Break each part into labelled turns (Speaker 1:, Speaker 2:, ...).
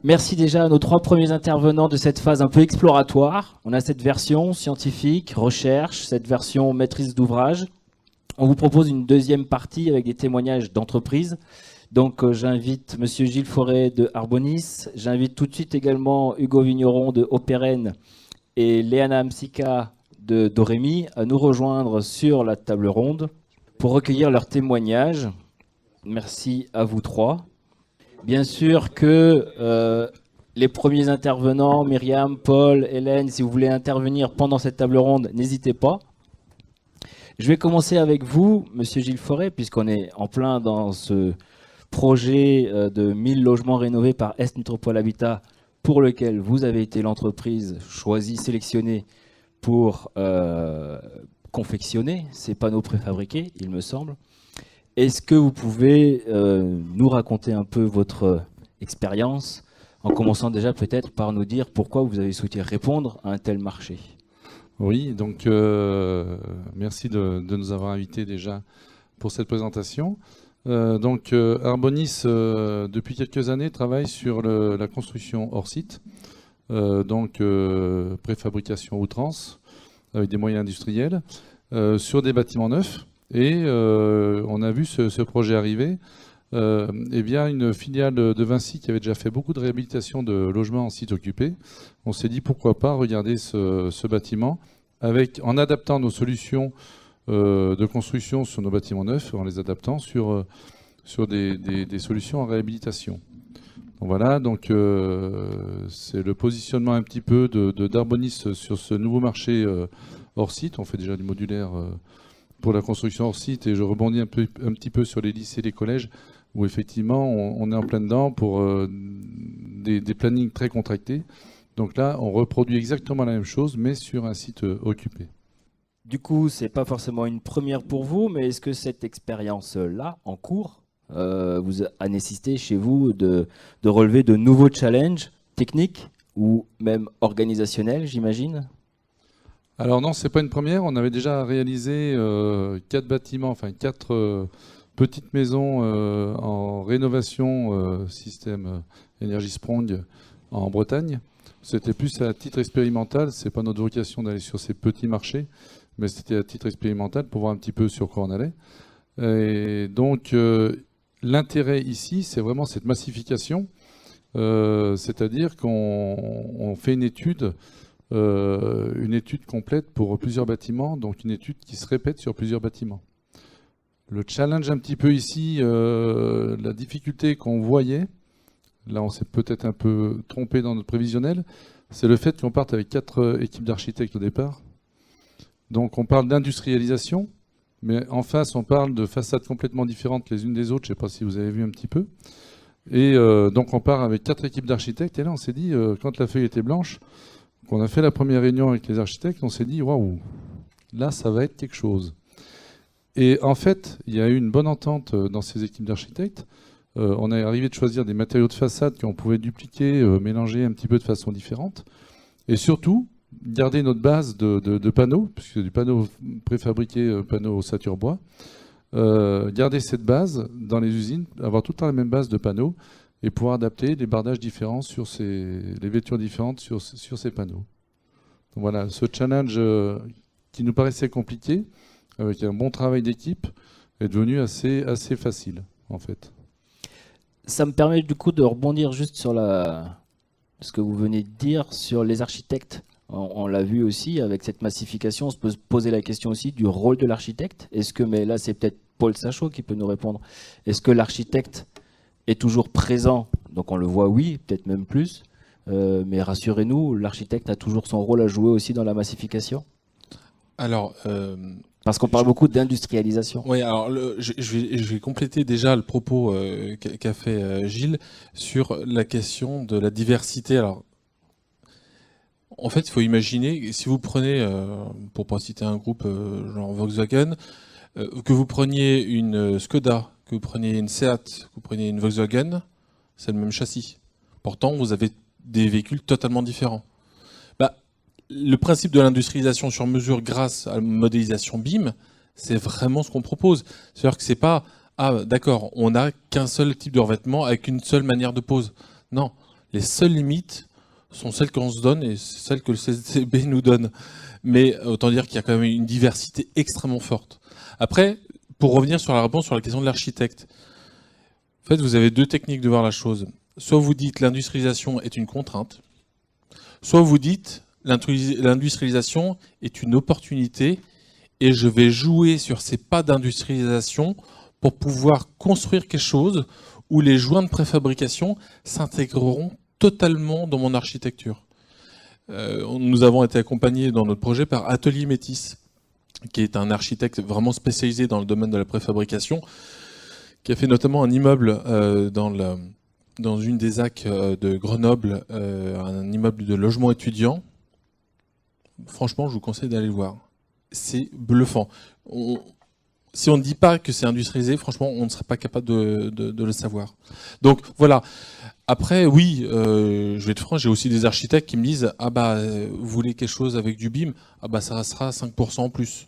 Speaker 1: Merci déjà à nos 3 premiers intervenants de cette phase un peu exploratoire. On a cette version scientifique, recherche, cette version maîtrise d'ouvrage. On vous propose une deuxième partie avec des témoignages d'entreprises. Donc j'invite Monsieur Gilles Forêt de Arbonis, j'invite tout de suite également Hugo Vigneron de Operen et Léana Msika de Doremi à nous rejoindre sur la table ronde pour recueillir leurs témoignages. Merci à vous 3. Bien sûr que les premiers intervenants, Myriam, Paul, Hélène, si vous voulez intervenir pendant cette table ronde, n'hésitez pas. Je vais commencer avec vous, Monsieur Gilles Forêt, puisqu'on est en plein dans ce projet de 1000 logements rénovés par Est Métropole Habitat, pour lequel vous avez été l'entreprise choisie, sélectionnée pour confectionner ces panneaux préfabriqués, il me semble. Est-ce que vous pouvez nous raconter un peu votre expérience, en commençant déjà peut-être par nous dire pourquoi vous avez souhaité répondre à un tel marché?
Speaker 2: Oui, donc merci de nous avoir invités déjà pour cette présentation. Arbonis, depuis quelques années, travaille sur la construction hors site, préfabrication outrance, avec des moyens industriels, sur des bâtiments neufs. Et on a vu ce projet arriver via une filiale de Vinci qui avait déjà fait beaucoup de réhabilitation de logements en site occupé. On s'est dit pourquoi pas regarder ce bâtiment en adaptant nos solutions de construction sur nos bâtiments neufs, en les adaptant sur des solutions en réhabilitation. Donc voilà, c'est le positionnement un petit peu d'Arbonis sur ce nouveau marché hors site. On fait déjà du modulaire pour la construction hors site, et je rebondis un petit peu sur les lycées et les collèges, où effectivement on est en plein dedans pour des plannings très contractés. Donc là, on reproduit exactement la même chose, mais sur un site occupé.
Speaker 1: Du coup, c'est pas forcément une première pour vous, mais est-ce que cette expérience-là, en cours, vous a nécessité chez vous de relever de nouveaux challenges techniques ou même organisationnels, j'imagine?
Speaker 2: Alors non, c'est pas une première. On avait déjà réalisé 4 bâtiments, enfin 4 petites maisons en rénovation système Énergie Sprong en Bretagne. C'était plus à titre expérimental. C'est pas notre vocation d'aller sur ces petits marchés, mais c'était à titre expérimental pour voir un petit peu sur quoi on allait. Et donc l'intérêt ici, c'est vraiment cette massification, c'est-à-dire qu'on fait une étude complète pour plusieurs bâtiments, donc une étude qui se répète sur plusieurs bâtiments. Le challenge un petit peu ici, la difficulté qu'on voyait, là on s'est peut-être un peu trompé dans notre prévisionnel, c'est le fait qu'on parte avec 4 équipes d'architectes au départ. Donc on parle d'industrialisation, mais en face on parle de façades complètement différentes les unes des autres, je ne sais pas si vous avez vu un petit peu. Et donc on part avec 4 équipes d'architectes, et là on s'est dit, quand la feuille était blanche, qu'on a fait la première réunion avec les architectes, on s'est dit, waouh, là ça va être quelque chose. Et en fait, il y a eu une bonne entente dans ces équipes d'architectes. On est arrivé de choisir des matériaux de façade qu'on pouvait dupliquer, mélanger un petit peu de façon différente. Et surtout, garder notre base de panneaux, puisque du panneau préfabriqué, panneau ossature bois. Garder cette base dans les usines, avoir tout le temps la même base de panneaux, et pouvoir adapter des bardages différents les vêtures différentes sur ces panneaux. Donc voilà, ce challenge qui nous paraissait compliqué, avec un bon travail d'équipe, est devenu assez facile, en fait.
Speaker 1: Ça me permet du coup de rebondir juste sur ce que vous venez de dire sur les architectes. On l'a vu aussi avec cette massification, on se peut se poser la question aussi du rôle de l'architecte. Mais là c'est peut-être Paul Sachot qui peut nous répondre. Est-ce que l'architecte est toujours présent? Donc on le voit, oui, peut-être même plus. Mais rassurez-nous, l'architecte a toujours son rôle à jouer aussi dans la massification?
Speaker 3: Alors,
Speaker 1: parce qu'on parle beaucoup d'industrialisation.
Speaker 3: Oui, alors je vais compléter déjà le propos qu'a fait Gilles sur la question de la diversité. Alors, en fait, il faut imaginer, si vous prenez, pour pas citer un groupe genre Volkswagen, que vous preniez une Skoda, que vous preniez une Seat, que vous preniez une Volkswagen, c'est le même châssis. Pourtant, vous avez des véhicules totalement différents. Le principe de l'industrialisation sur mesure grâce à la modélisation BIM, c'est vraiment ce qu'on propose. C'est-à-dire que c'est pas, ah d'accord, on n'a qu'un seul type de revêtement avec une seule manière de pose. Non, Les seules limites sont celles qu'on se donne et celles que le CCB nous donne. Mais autant dire qu'il y a quand même une diversité extrêmement forte. Après, pour revenir sur la réponse sur la question de l'architecte, en fait, vous avez deux techniques de voir la chose. Soit vous dites l'industrialisation est une contrainte, soit vous dites l'industrialisation est une opportunité et je vais jouer sur ces pas d'industrialisation pour pouvoir construire quelque chose où les joints de préfabrication s'intégreront totalement dans mon architecture. Nous avons été accompagnés dans notre projet par Atelier Métis, qui est un architecte vraiment spécialisé dans le domaine de la préfabrication, qui a fait notamment un immeuble dans une des ZAC de Grenoble, un immeuble de logement étudiant. Franchement, je vous conseille d'aller le voir. C'est bluffant. Si on ne dit pas que c'est industrialisé, franchement, on ne serait pas capable de le savoir. Donc voilà. Après, oui, je vais être franc, j'ai aussi des architectes qui me disent « Ah bah, vous voulez quelque chose avec du BIM ? Ah bah, ça sera 5% en plus. »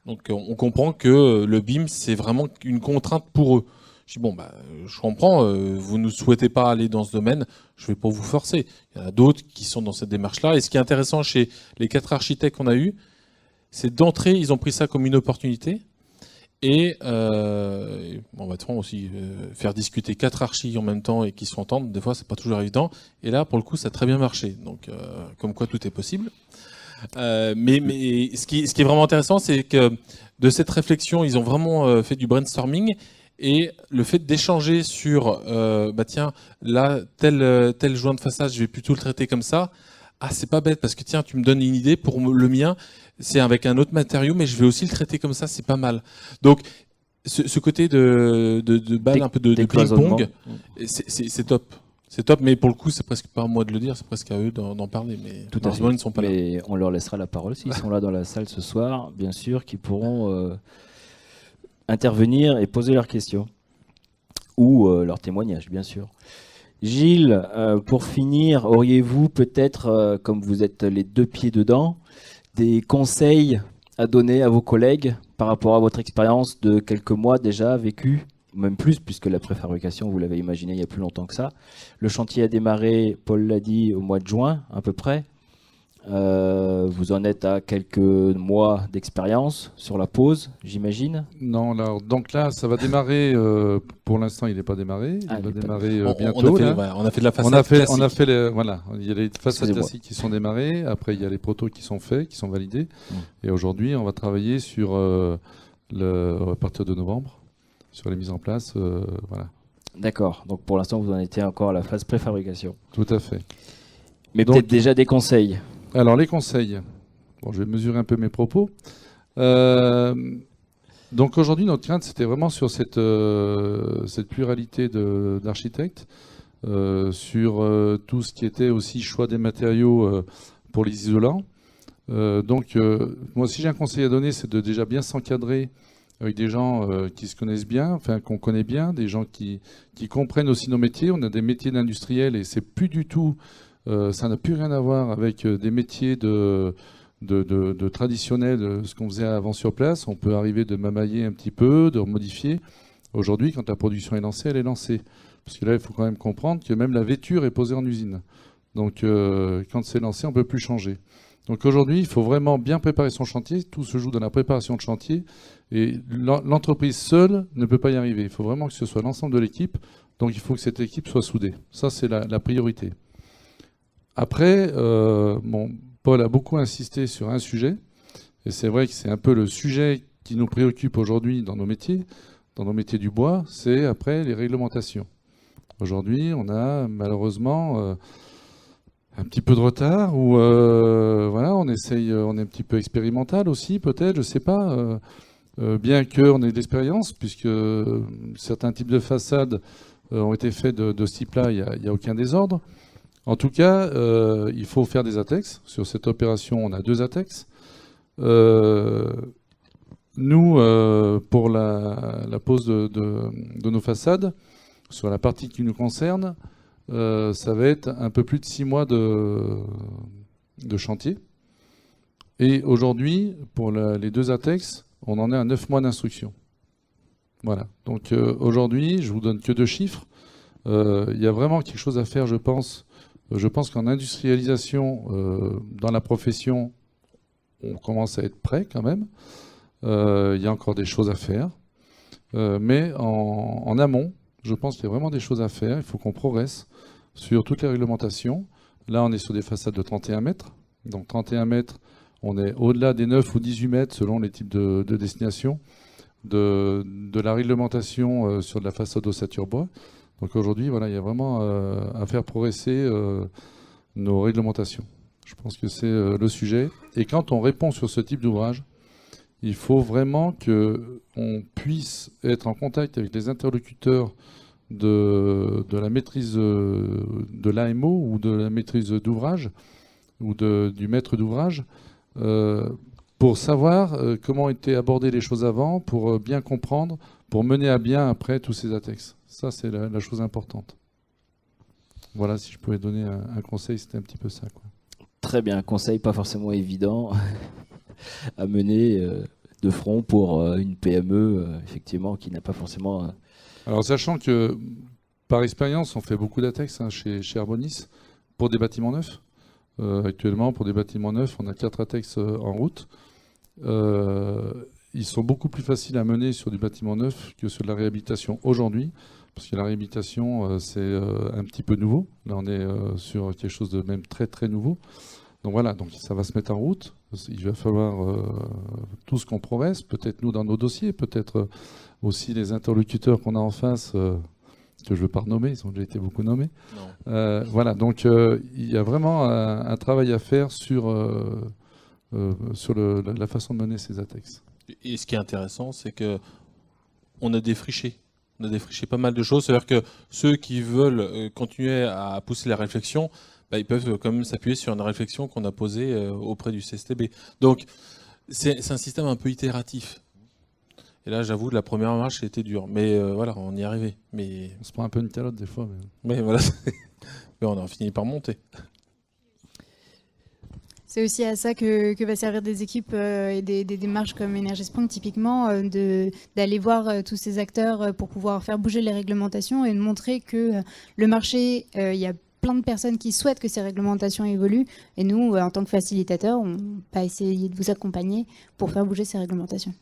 Speaker 3: Donc on comprend que le BIM, c'est vraiment une contrainte pour eux. Je dis bon, bah, je comprends, vous ne souhaitez pas aller dans ce domaine, je ne vais pas vous forcer. Il y en a d'autres qui sont dans cette démarche-là. Et ce qui est intéressant chez les 4 architectes qu'on a eus, c'est d'entrée, ils ont pris ça comme une opportunité. Et on va aussi faire discuter 4 archis en même temps et qui s'entendent, des fois c'est pas toujours évident. Et là, pour le coup, ça a très bien marché. Donc, comme quoi tout est possible. Mais ce qui est vraiment intéressant, c'est que de cette réflexion, ils ont vraiment fait du brainstorming. Et le fait d'échanger sur, bah tiens, là, tel joint de façade, je vais plutôt le traiter comme ça. Ah, c'est pas bête, parce que tiens, tu me donnes une idée, pour le mien, c'est avec un autre matériau, mais je vais aussi le traiter comme ça, c'est pas mal. Donc, ce côté de balle, un peu de ping-pong, c'est top. C'est top, mais pour le coup, c'est presque pas à moi de le dire, c'est presque à eux d'en parler. Mais
Speaker 1: tout à fait.
Speaker 3: Ils ne sont pas là.
Speaker 1: Mais on leur laissera la parole s'ils sont là dans la salle ce soir, bien sûr, qui pourront intervenir et poser leurs questions. Ou leurs témoignages, bien sûr. Gilles, pour finir, auriez-vous peut-être, comme vous êtes les 2 pieds dedans, des conseils à donner à vos collègues par rapport à votre expérience de quelques mois déjà vécue, même plus, puisque la préfabrication, vous l'avez imaginé il y a plus longtemps que ça. Le chantier a démarré, Paul l'a dit, au mois de juin, à peu près. Vous en êtes à quelques mois d'expérience sur la pause, j'imagine.
Speaker 2: Non, alors, donc là, ça va démarrer. Pour l'instant, il n'est pas démarré. Il va démarrer bientôt.
Speaker 3: On a fait de la façade classique.
Speaker 2: Voilà, il y a les façades classiques qui sont démarrées. Après, il y a les protos qui sont faits, qui sont validés. Et aujourd'hui, on va travailler sur à partir de novembre, sur les mises en place. Voilà.
Speaker 1: D'accord. Donc pour l'instant, vous en étiez encore à la phase préfabrication.
Speaker 2: Tout à fait.
Speaker 1: Mais peut-être déjà des conseils.
Speaker 2: Alors les conseils. Bon, je vais mesurer un peu mes propos. Donc aujourd'hui, notre crainte, c'était vraiment sur cette pluralité d'architectes, sur tout ce qui était aussi choix des matériaux pour les isolants. Moi, si j'ai un conseil à donner, c'est de déjà bien s'encadrer avec des gens qui se connaissent bien, enfin qu'on connaît bien, des gens qui comprennent aussi nos métiers. On a des métiers d'industriels et c'est plus du tout... ça n'a plus rien à voir avec des métiers de traditionnels, ce qu'on faisait avant sur place. On peut arriver de mamailler un petit peu, de modifier. Aujourd'hui, quand la production est lancée, elle est lancée. Parce que là, il faut quand même comprendre que même la vêture est posée en usine. Donc, quand c'est lancé, on ne peut plus changer. Donc aujourd'hui, il faut vraiment bien préparer son chantier. Tout se joue dans la préparation de chantier. Et l'entreprise seule ne peut pas y arriver. Il faut vraiment que ce soit l'ensemble de l'équipe. Donc il faut que cette équipe soit soudée. Ça, c'est la priorité. Après, Paul a beaucoup insisté sur un sujet, et c'est vrai que c'est un peu le sujet qui nous préoccupe aujourd'hui dans nos métiers du bois, c'est après les réglementations. Aujourd'hui, on a malheureusement un petit peu de retard, ou voilà, on est un petit peu expérimental aussi, peut-être, je ne sais pas, bien qu'on ait de l'expérience, puisque certains types de façades ont été faits de ce type-là, il n'y a aucun désordre. En tout cas, il faut faire des ATEX. Sur cette opération, on a 2 ATEX. Nous, pour la pose de nos façades, sur la partie qui nous concerne, ça va être un peu plus de 6 mois de chantier. Et aujourd'hui, pour les 2 ATEX, on en est à 9 mois d'instruction. Voilà. Donc aujourd'hui, je vous donne que 2 chiffres. Il y a vraiment quelque chose à faire, je pense. Je pense qu'en industrialisation, dans la profession, on commence à être prêt quand même. Il y a encore des choses à faire. Mais en amont, je pense qu'il y a vraiment des choses à faire. Il faut qu'on progresse sur toutes les réglementations. Là, on est sur des façades de 31 mètres. Donc 31 mètres, on est au-delà des 9 ou 18 mètres selon les types de destination de la réglementation sur de la façade ossature bois. Donc aujourd'hui, voilà, il y a vraiment à faire progresser nos réglementations. Je pense que c'est le sujet. Et quand on répond sur ce type d'ouvrage, il faut vraiment qu'on puisse être en contact avec les interlocuteurs de la maîtrise de l'AMO ou de la maîtrise d'ouvrage ou du maître d'ouvrage pour savoir comment étaient abordées les choses avant, pour bien comprendre, pour mener à bien après tous ces ATEX. Ça, c'est la chose importante. Voilà, si je pouvais donner un conseil, c'était un petit peu ça, quoi.
Speaker 1: Très bien, un conseil pas forcément évident à mener de front pour une PME, effectivement, qui n'a pas forcément...
Speaker 2: Alors, sachant que, par expérience, on fait beaucoup d'ATEX chez Arbonis pour des bâtiments neufs. Actuellement, pour des bâtiments neufs, on a 4 ATEX en route. Ils sont beaucoup plus faciles à mener sur du bâtiment neuf que sur de la réhabilitation aujourd'hui, parce que la réhabilitation, c'est un petit peu nouveau. Là, on est sur quelque chose de même très très nouveau. Donc voilà, donc ça va se mettre en route. Il va falloir tous qu'on progresse, peut-être nous dans nos dossiers, peut-être aussi les interlocuteurs qu'on a en face, que je ne veux pas renommer, ils ont déjà été beaucoup nommés. Voilà, donc il y a vraiment un travail à faire sur la façon de mener ces ATEX.
Speaker 3: Et ce qui est intéressant, c'est que on a défriché. On a défriché pas mal de choses. C'est-à-dire que ceux qui veulent continuer à pousser la réflexion, ils peuvent quand même s'appuyer sur une réflexion qu'on a posée auprès du CSTB. Donc, c'est un système un peu itératif. Et là, j'avoue, la première marche était dure. Mais voilà, on y est arrivé. Mais...
Speaker 2: On se prend un peu une calotte des fois.
Speaker 3: Mais voilà, mais on a fini par monter.
Speaker 4: C'est aussi à ça que va servir des équipes et des démarches comme Energy-Sprong, typiquement, d'aller voir tous ces acteurs pour pouvoir faire bouger les réglementations et de montrer que le marché, il y a plein de personnes qui souhaitent que ces réglementations évoluent. Et nous, en tant que facilitateurs, on va essayer de vous accompagner pour faire bouger ces réglementations.